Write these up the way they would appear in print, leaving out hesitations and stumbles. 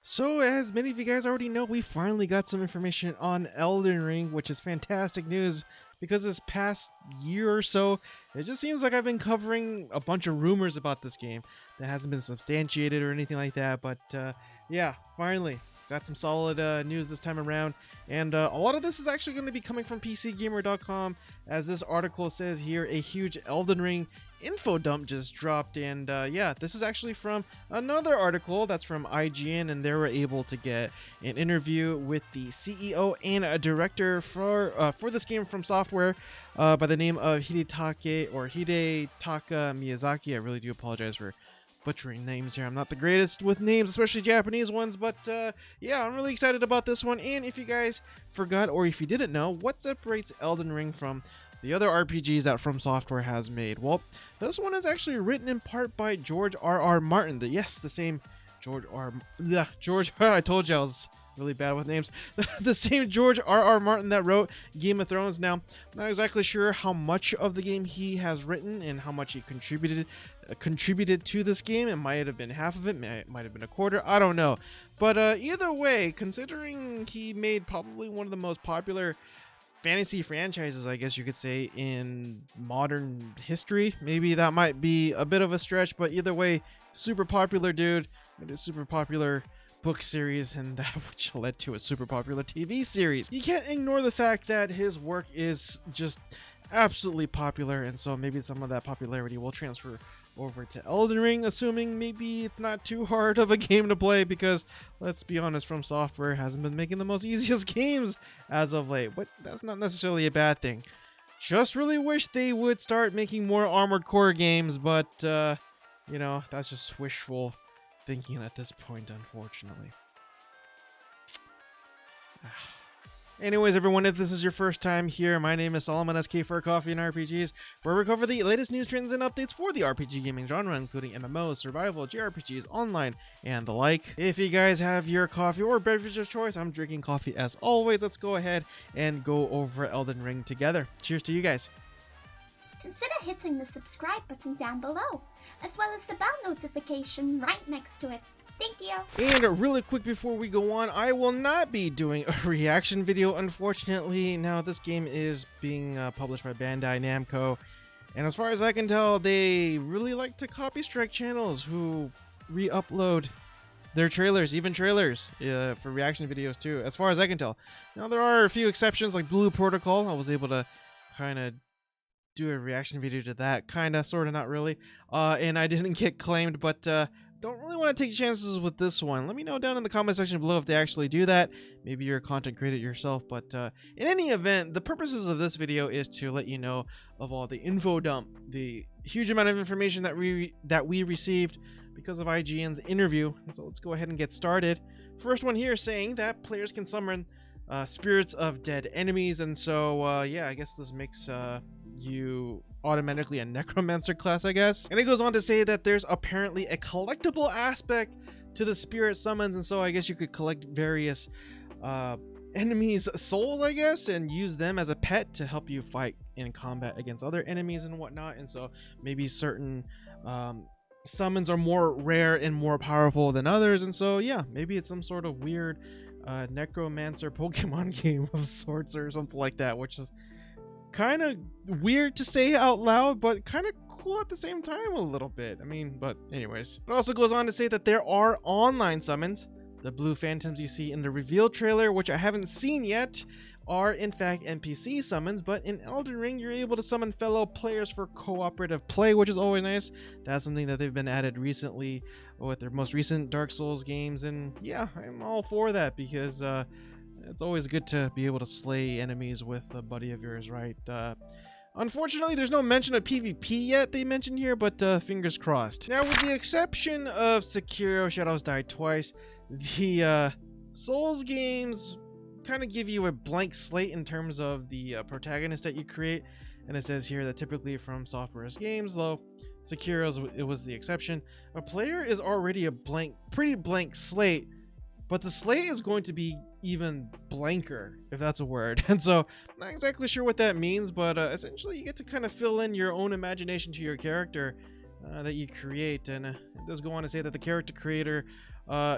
So, as many of you guys already know, we finally got some information on Elden Ring, which is fantastic news because this past year or so, it just seems like I've been covering a bunch of rumors about this game that hasn't been substantiated or anything like that. But yeah, finally got some solid news this time around. And a lot of this is actually going to be coming from PCGamer.com. As this article says here, a huge Elden Ring Infodump just dropped, and yeah, this is actually from another article that's from IGN, and they were able to get an interview with the CEO and a director for this game from software by the name of Hidetaka Miyazaki. I really do apologize for butchering names here. I'm not the greatest with names, especially Japanese ones, but yeah, I'm really excited about this one. And if you guys forgot, or if you didn't know, what separates Elden Ring from the other RPGs that FromSoftware has made? Well, this one is actually written in part by George R.R. Martin. The same George R. Yeah, George. I told you I was really bad with names. The same George R.R. Martin that wrote Game of Thrones. Now, I'm not exactly sure how much of the game he has written and how much he contributed to this game. It might have been half of it, might have been a quarter. I don't know. But either way, considering he made probably one of the most popular fantasy franchises, I guess you could say, in modern history. Maybe that might be a bit of a stretch, but either way, super popular dude, made a super popular book series, and that which led to a super popular TV series. You can't ignore the fact that his work is just absolutely popular, and so maybe some of that popularity will transfer over to Elden Ring, assuming maybe it's not too hard of a game to play, because let's be honest, FromSoftware hasn't been making the most easiest games as of late, but that's not necessarily a bad thing. Just really wish they would start making more Armored Core games, but you know, that's just wishful thinking at this point, unfortunately. Anyways, everyone, if this is your first time here, my name is Solomon, SK for Coffee and RPGs, where we cover the latest news, trends, and updates for the RPG gaming genre, including MMOs, survival, JRPGs, online, and the like. If you guys have your coffee or beverage of choice, I'm drinking coffee as always. Let's go ahead and go over Elden Ring together. Cheers to you guys. Consider hitting the subscribe button down below, as well as the bell notification right next to it. Thank you. And really quick before we go on, I will not be doing a reaction video, unfortunately. Now, this game is being published by Bandai Namco, and as far as I can tell, they really like to copy strike channels who re-upload their trailers, even trailers, for reaction videos too, as far as I can tell. Now, there are a few exceptions, like Blue Protocol. I was able to kind of do a reaction video to that, kind of, sort of, not really, and I didn't get claimed, but don't really want to take chances with this one. Let me know down in the comment section below if they actually do that. Maybe you're a content creator yourself, but in any event, the purposes of this video is to let you know of all the info dump, the huge amount of information that we received because of IGN's interview. And so let's go ahead and get started. First one here saying that players can summon spirits of dead enemies, and so yeah, I guess this makes you automatically a necromancer class, I guess. And it goes on to say that there's apparently a collectible aspect to the spirit summons, and so I guess you could collect various enemies' souls, I guess, and use them as a pet to help you fight in combat against other enemies and whatnot. And so maybe certain summons are more rare and more powerful than others, and so yeah, maybe it's some sort of weird necromancer Pokemon game of sorts or something like that, which is kind of weird to say out loud, but kind of cool at the same time a little bit. I mean, but anyways. It also goes on to say that there are online summons. The blue phantoms you see in the reveal trailer, which I haven't seen yet, are in fact NPC summons, but in Elden Ring you're able to summon fellow players for cooperative play, which is always nice. That's something that they've been added recently with their most recent Dark Souls games, and yeah, I'm all for that, because it's always good to be able to slay enemies with a buddy of yours, right? Unfortunately, there's no mention of PvP yet, they mentioned here, but fingers crossed. Now, with the exception of Sekiro Shadows Die Twice, the Souls games kind of give you a blank slate in terms of the protagonist that you create. And it says here that typically FromSoftware's games, though Sekiro's it was the exception, a player is already a pretty blank slate, but the slate is going to be even blanker, if that's a word. And so, not exactly sure what that means, but essentially you get to kind of fill in your own imagination to your character that you create. And it does go on to say that the character creator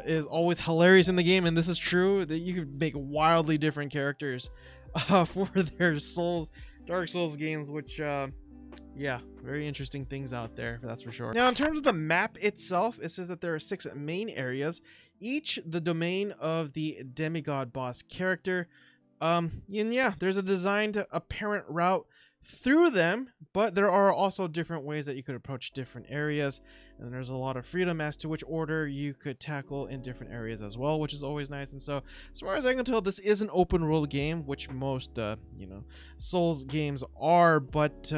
is always hilarious in the game, and this is true, that you could make wildly different characters for their Dark Souls games, which yeah, very interesting things out there, that's for sure. Now, in terms of the map itself, it says that there are 6 main areas, each the domain of the demigod boss character. And yeah, there's a designed apparent route through them, but there are also different ways that you could approach different areas, and there's a lot of freedom as to which order you could tackle in different areas as well, which is always nice. And so, as far as I can tell, this is an open world game, which most Souls games are, but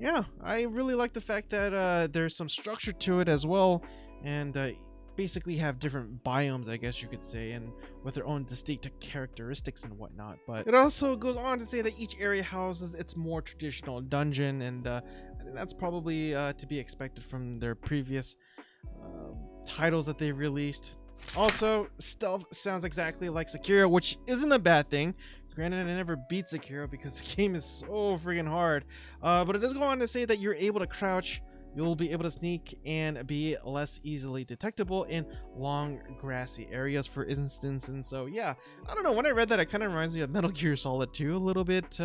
yeah, I really like the fact that there's some structure to it as well, and basically have different biomes, I guess you could say, and with their own distinct characteristics and whatnot. But it also goes on to say that each area houses its more traditional dungeon, and I think that's probably to be expected from their previous titles that they released. Also, stealth sounds exactly like Sekiro, which isn't a bad thing. Granted, I never beat Sekiro because the game is so freaking hard, but it does go on to say that you're able to crouch, you'll be able to sneak, and be less easily detectable in long grassy areas, for instance. And so yeah, I don't know, when I read that, it kind of reminds me of Metal Gear Solid 2 a little bit,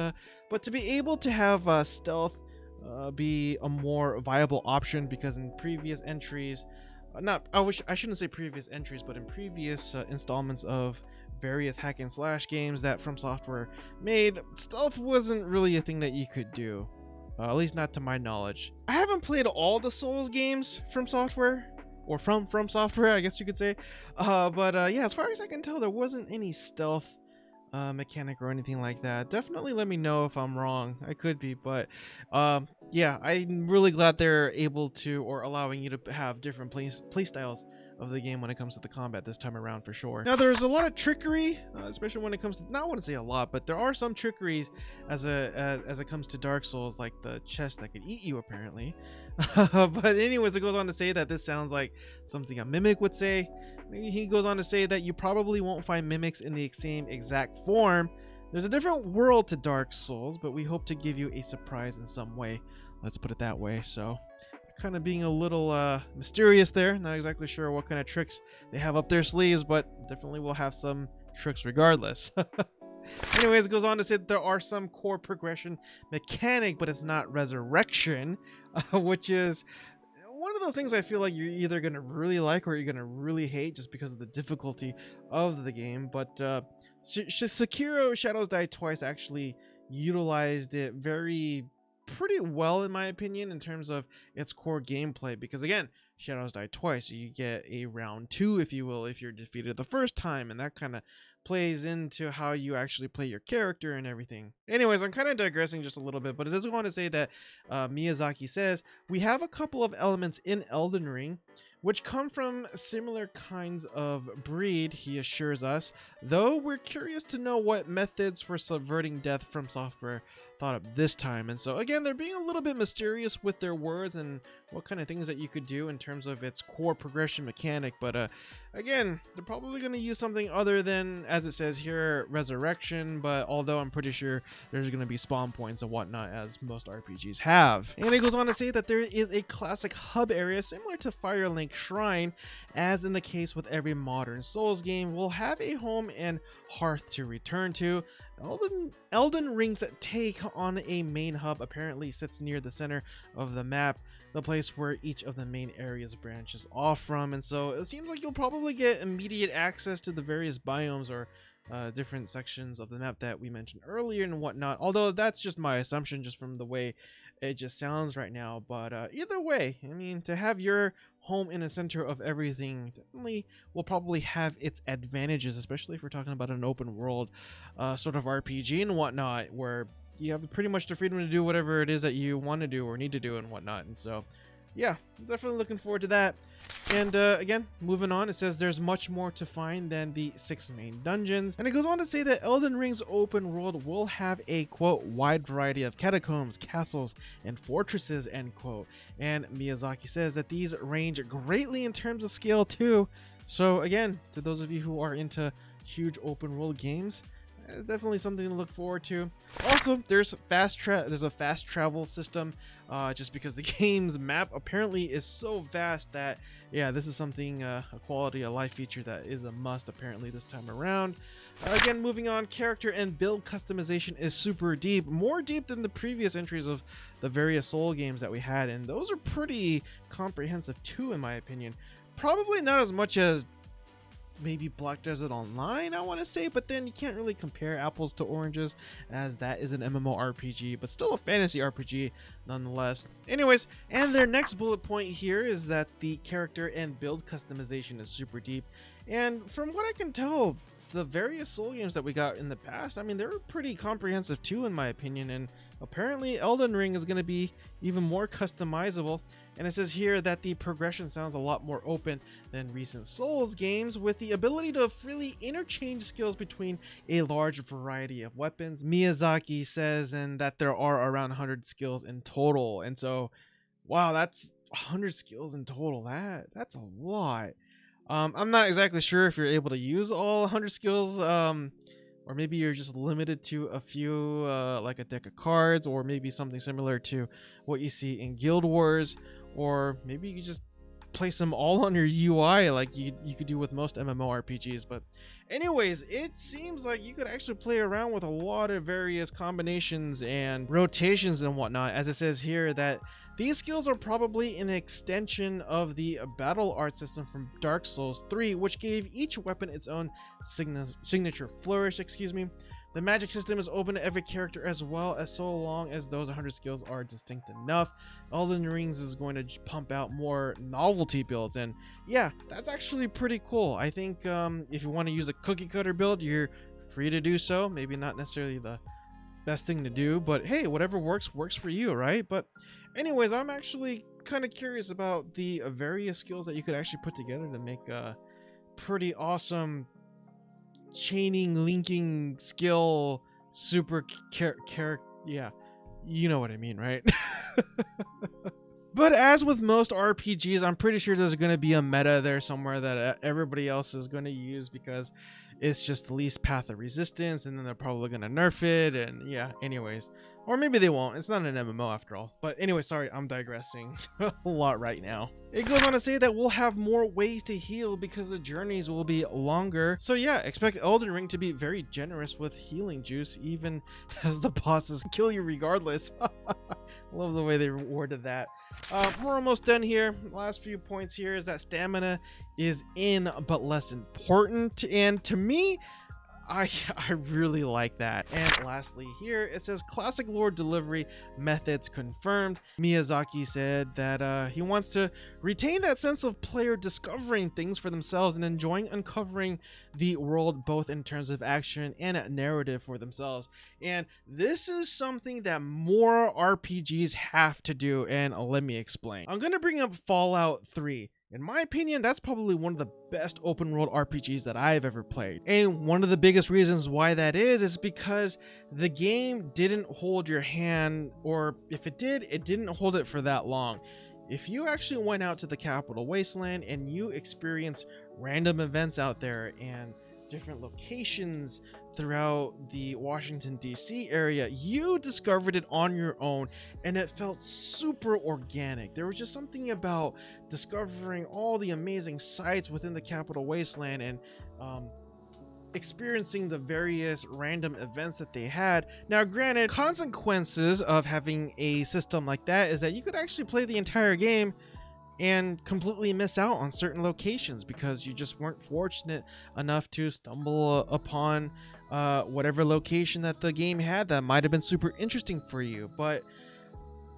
but to be able to have stealth be a more viable option, because in previous entries, I shouldn't say previous entries, but in previous installments of various hack and slash games that FromSoftware made, stealth wasn't really a thing that you could do. At least not to my knowledge. I haven't played all the Souls games from Software, or from Software, I guess you could say. But yeah, as far as I can tell, there wasn't any stealth mechanic or anything like that. Definitely let me know if I'm wrong. I could be, but yeah, I'm really glad they're able to, or allowing you to have different play styles of the game when it comes to the combat this time around, for sure. Now, there's a lot of trickery, especially when it comes to, not want to say a lot, but there are some trickeries as it comes to Dark Souls, like the chest that could eat you, apparently. But anyways, it goes on to say that this sounds like something a mimic would say. He goes on to say that you probably won't find mimics in the same exact form. There's a different world to Dark Souls, but we hope to give you a surprise in some way. Let's put it that way. So, kind of being a little mysterious there. Not exactly sure what kind of tricks they have up their sleeves, but definitely will have some tricks regardless. Anyways, it goes on to say that there are some core progression mechanic, but it's not resurrection, which is one of those things I feel like you're either going to really like or you're going to really hate, just because of the difficulty of the game. But Sekiro Shadows Die Twice actually utilized it pretty well, in my opinion, in terms of its core gameplay, because again, Shadows Die Twice, you get a round 2, if you will, if you're defeated the first time, and that kind of plays into how you actually play your character and everything. Anyways, I'm kind of digressing just a little bit, but it does go on to say that Miyazaki says, we have a couple of elements in Elden Ring which come from similar kinds of breed, he assures us, though we're curious to know what methods for subverting death FromSoftware thought up this time. And so again, they're being a little bit mysterious with their words and what kind of things that you could do in terms of its core progression mechanic. But again, they're probably going to use something other than, as it says here, resurrection. But although I'm pretty sure there's going to be spawn points and whatnot, as most RPGs have. And it goes on to say that there is a classic hub area similar to Firelink Shrine, as in the case with every modern Souls game, will have a home and hearth to return to. Elden Ring's take on a main hub apparently sits near the center of the map, the place where each of the main areas branches off from. And so it seems like you'll probably get immediate access to the various biomes or different sections of the map that we mentioned earlier and whatnot, although that's just my assumption just from the way it just sounds right now. But either way, I mean, to have your home in the center of everything definitely will probably have its advantages, especially if we're talking about an open world sort of RPG and whatnot, where you have pretty much the freedom to do whatever it is that you want to do or need to do and whatnot. And so yeah, definitely looking forward to that. And again, moving on, it says there's much more to find than the 6 main dungeons. And it goes on to say that Elden Ring's open world will have a, quote, wide variety of catacombs, castles, and fortresses, end quote. And Miyazaki says that these range greatly in terms of scale too. So again, to those of you who are into huge open world games, definitely something to look forward to. Also, there's a fast travel system, just because the game's map apparently is so vast that, yeah, this is something, a quality of life feature that is a must apparently this time around. Again, moving on, character and build customization is super deep, more deep than the previous entries of the various Soul games that we had, and those are pretty comprehensive too, in my opinion. Probably not as much as maybe Black Desert Online, I want to say, but then you can't really compare apples to oranges, as that is an MMORPG, but still a fantasy RPG nonetheless. Anyways, and their next bullet point here is that the character and build customization is super deep, and from what I can tell, the various Soul games that we got in the past, I mean, they were pretty comprehensive too, in my opinion, and apparently Elden Ring is going to be even more customizable. And it says here that the progression sounds a lot more open than recent Souls games, with the ability to freely interchange skills between a large variety of weapons, Miyazaki says, and that there are around 100 skills in total. And so, wow, that's 100 skills in total. That's a lot. I'm not exactly sure if you're able to use all 100 skills, or maybe you're just limited to a few, like a deck of cards, or maybe something similar to what you see in Guild Wars. Or maybe you just place them all on your UI like you could do with most MMORPGs. But anyways, it seems like you could actually play around with a lot of various combinations and rotations and whatnot, as it says here that these skills are probably an extension of the battle art system from Dark Souls 3, which gave each weapon its own signature flourish, The magic system is open to every character as well, as so long as those 100 skills are distinct enough. Elden Rings is going to pump out more novelty builds, and yeah, that's actually pretty cool. I think if you want to use a cookie cutter build, you're free to do so. Maybe not necessarily the best thing to do, but hey, whatever works for you, right? But anyways, I'm actually kind of curious about the various skills that you could actually put together to make a pretty awesome chaining, linking skill super yeah, you know what I mean, right? But as with most RPGs, I'm pretty sure there's going to be a meta there somewhere that everybody else is going to use because it's just the least path of resistance, and then they're probably going to nerf it, and yeah, anyways. Or maybe they won't. It's not an MMO after all. But anyway, sorry, I'm digressing a lot right now. It goes on to say that we'll have more ways to heal because the journeys will be longer. So yeah, expect Elden Ring to be very generous with healing juice, even as the bosses kill you regardless. Love the way they rewarded that. We're almost done here. Last few points here is that stamina is in but less important. And to me, I really like that. And lastly here, it says classic lore delivery methods confirmed. Miyazaki said that he wants to retain that sense of player discovering things for themselves and enjoying uncovering the world, both in terms of action and narrative for themselves. And this is something that more RPGs have to do, and let me explain. I'm going to bring up Fallout 3. In my opinion, that's probably one of the best open world RPGs that I've ever played. And one of the biggest reasons why that is because the game didn't hold your hand, or if it did, it didn't hold it for that long. If you actually went out to the Capital Wasteland and you experienced random events out there and different locations throughout the Washington DC area, you discovered it on your own, and it felt super organic. There was just something about discovering all the amazing sites within the Capital Wasteland and experiencing the various random events that they had. Now granted, consequences of having a system like that is that you could actually play the entire game and completely miss out on certain locations because you just weren't fortunate enough to stumble upon whatever location that the game had that might have been super interesting for you. But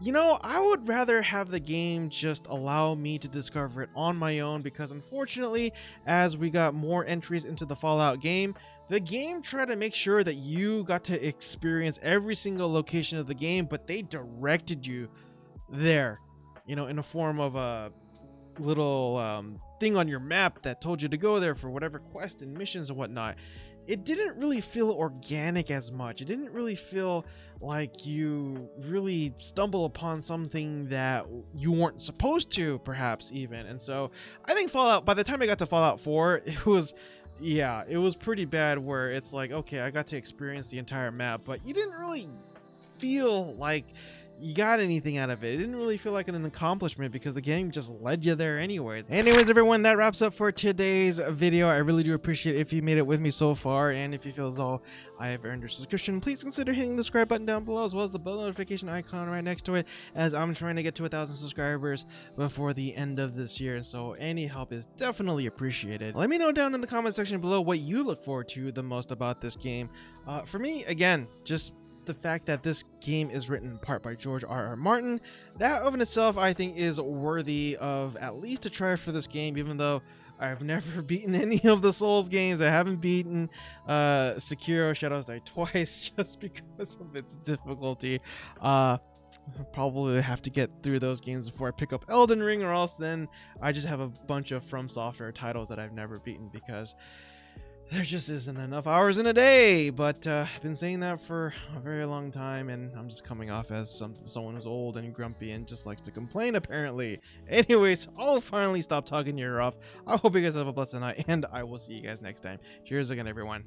you know, I would rather have the game just allow me to discover it on my own, because unfortunately, as we got more entries into the Fallout game, the game tried to make sure that you got to experience every single location of the game, but they directed you there, you know, in a form of a little thing on your map that told you to go there for whatever quest and missions and whatnot. It didn't really feel organic as much. It didn't really feel like you really stumble upon something that you weren't supposed to, perhaps even. And so I think Fallout, by the time I got to Fallout 4, it was yeah, it was pretty bad where it's like, okay, I got to experience the entire map, but you didn't really feel like you got anything out of it. It didn't really feel like an accomplishment because the game just led you there anyways. Anyways, everyone, that wraps up for today's video. I really do appreciate if you made it with me so far, and if you feel as though I have earned your subscription, please consider hitting the subscribe button down below, as well as the bell notification icon right next to it, as I'm trying to get to 1,000 subscribers before the end of this year, so any help is definitely appreciated. Let me know down in the comment section below what you look forward to the most about this game. For me, again, just the fact that this game is written in part by George R.R. Martin, that of in itself I think is worthy of at least a try for this game, even though I've never beaten any of the Souls games. I haven't beaten Sekiro Shadows Die Twice just because of its difficulty. I'll probably have to get through those games before I pick up Elden Ring, or else then I just have a bunch of FromSoftware titles that I've never beaten because there just isn't enough hours in a day. But I've been saying that for a very long time, and I'm just coming off as someone who's old and grumpy and just likes to complain, apparently. Anyways, I'll finally stop talking your ear off. I hope you guys have a blessed night, and I will see you guys next time. Cheers again, everyone.